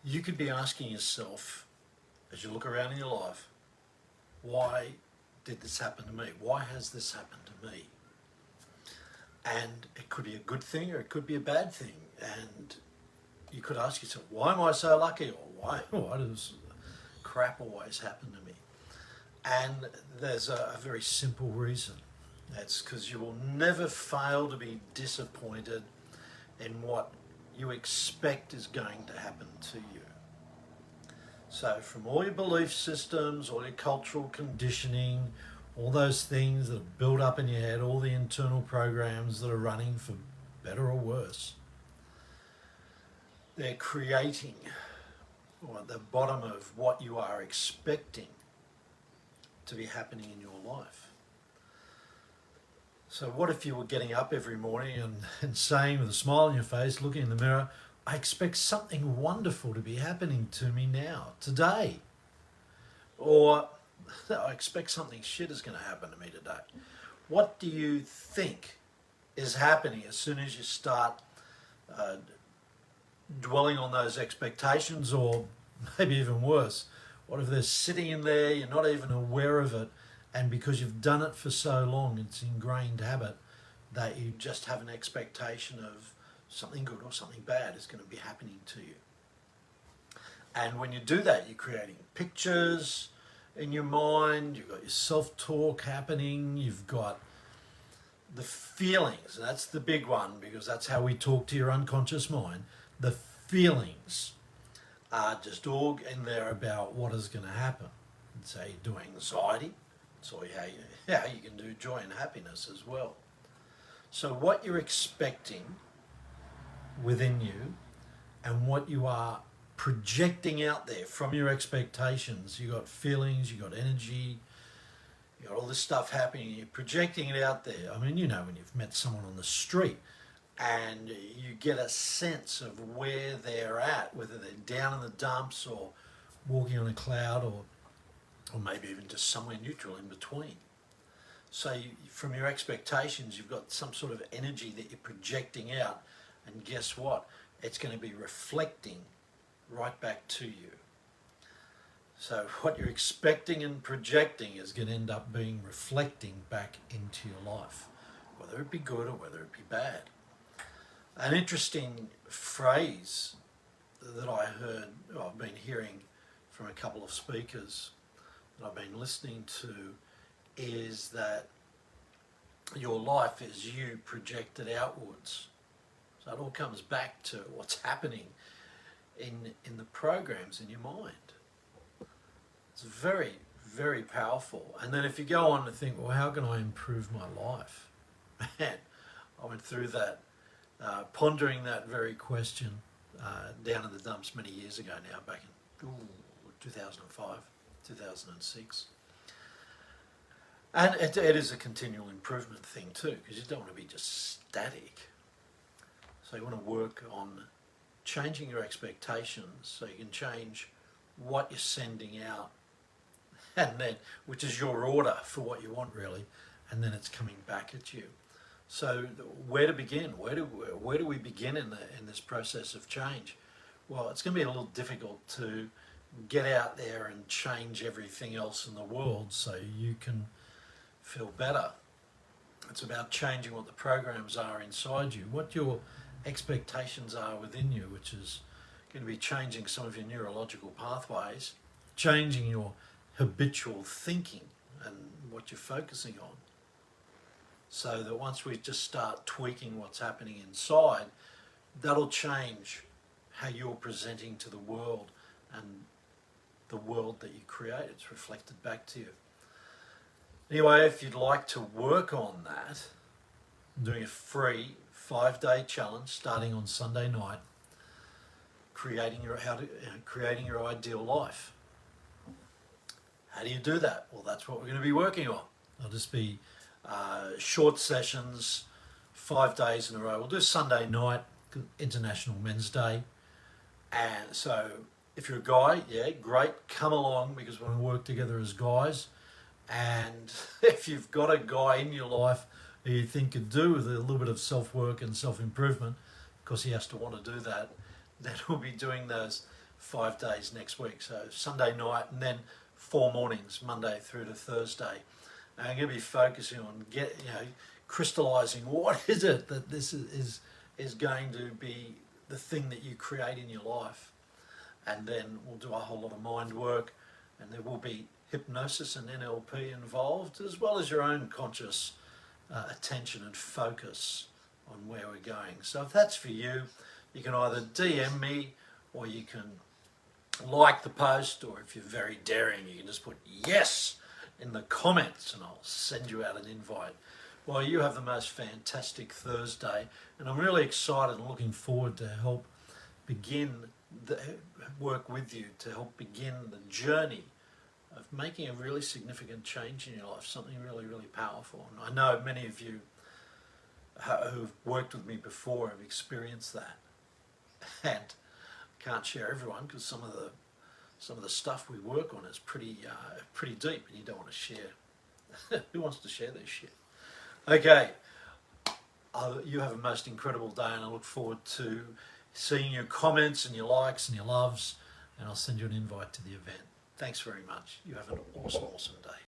you could be asking yourself, as you look around in your life, why did this happen to me? Why has this happened to me? And it could be a good thing or it could be a bad thing. And you could ask yourself, why am I so lucky? Or why does crap always happen to me? And there's a very simple reason. That's because you will never fail to be disappointed in what you expect is going to happen to you. So from all your belief systems, all your cultural conditioning, all those things that have built up in your head, all the internal programs that are running for better or worse, they're creating, or at the bottom of what you are expecting to be happening in your life. So what if you were getting up every morning and saying with a smile on your face, looking in the mirror, I expect something wonderful to be happening to me now, today. Or I expect something shit is going to happen to me today. What do you think is happening as soon as you start dwelling on those expectations? Or maybe even worse, what if they're sitting in there, you're not even aware of it, and because you've done it for so long, it's ingrained habit, that you just have an expectation of something good or something bad is going to be happening to you. And when you do that, you're creating pictures in your mind, you've got your self-talk happening, you've got the feelings, and that's the big one, because that's how we talk to your unconscious mind. The feelings are just all in there about what is going to happen. It's how you do anxiety, it's how you can do joy and happiness as well. So what you're expecting within you and what you are projecting out there from your expectations, you got feelings, you got energy, you got all this stuff happening, you're projecting it out there. I mean, you know, when you've met someone on the street and you get a sense of where they're at, whether they're down in the dumps or walking on a cloud, or maybe even just somewhere neutral in between. So from your expectations, you've got some sort of energy that you're projecting out, and guess what? It's going to be reflecting right back to you. So what you're expecting and projecting is going to end up being reflecting back into your life, whether it be good or whether it be bad. An interesting phrase that I heard, I've been hearing from a couple of speakers that I've been listening to, is that your life is you projected outwards. So it all comes back to what's happening in the programs in your mind. It's very, very powerful. And then if you go on to think, well, how can I improve my life? Man, I went through that, pondering that very question down in the dumps many years ago now, back in 2005, 2006. And it is a continual improvement thing too, because you don't want to be just static. So you want to work on changing your expectations so you can change what you're sending out, and then, which is your order for what you want really, and then it's coming back at you. So where to begin? Where do we begin in this process of change? Well, it's going to be a little difficult to get out there and change everything else in the world so you can feel better. It's about changing what the programs are inside you, what your expectations are within you, which is going to be changing some of your neurological pathways, changing your habitual thinking and what you're focusing on. So that once we just start tweaking what's happening inside, that'll change how you're presenting to the world, and the world that you create, it's reflected back to you. Anyway, if you'd like to work on that, I'm doing a free 5-day challenge starting on Sunday night, creating your ideal life. How do you do that? Well, that's what we're going to be working on. It'll just be short sessions, 5 days in a row. We'll do Sunday night, International Men's Day. And so if you're a guy, yeah, great, come along, because we're going to work together as guys. And if you've got a guy in your life who you think could do with a little bit of self-work and self-improvement, because he has to want to do that, then we'll be doing those 5 days next week. So Sunday night and then 4 mornings, Monday through to Thursday. And I'm going to be focusing on crystallizing what is it that this is going to be the thing that you create in your life. And then we'll do a whole lot of mind work, and there will be hypnosis and NLP involved, as well as your own conscious attention and focus on where we're going. So if that's for you, you can either DM me, or you can like the post, or if you're very daring, you can just put yes in the comments and I'll send you out an invite. Well, you have the most fantastic Thursday, and I'm really excited and looking forward to help work with you to help begin the journey of making a really significant change in your life, something really, really powerful. And I know many of you who've worked with me before have experienced that. And I can't share everyone because some of the stuff we work on is pretty deep, and you don't want to share. Who wants to share this shit? Okay, you have a most incredible day, and I look forward to seeing your comments and your likes and your loves, and I'll send you an invite to the event. Thanks very much. You have an awesome, awesome day.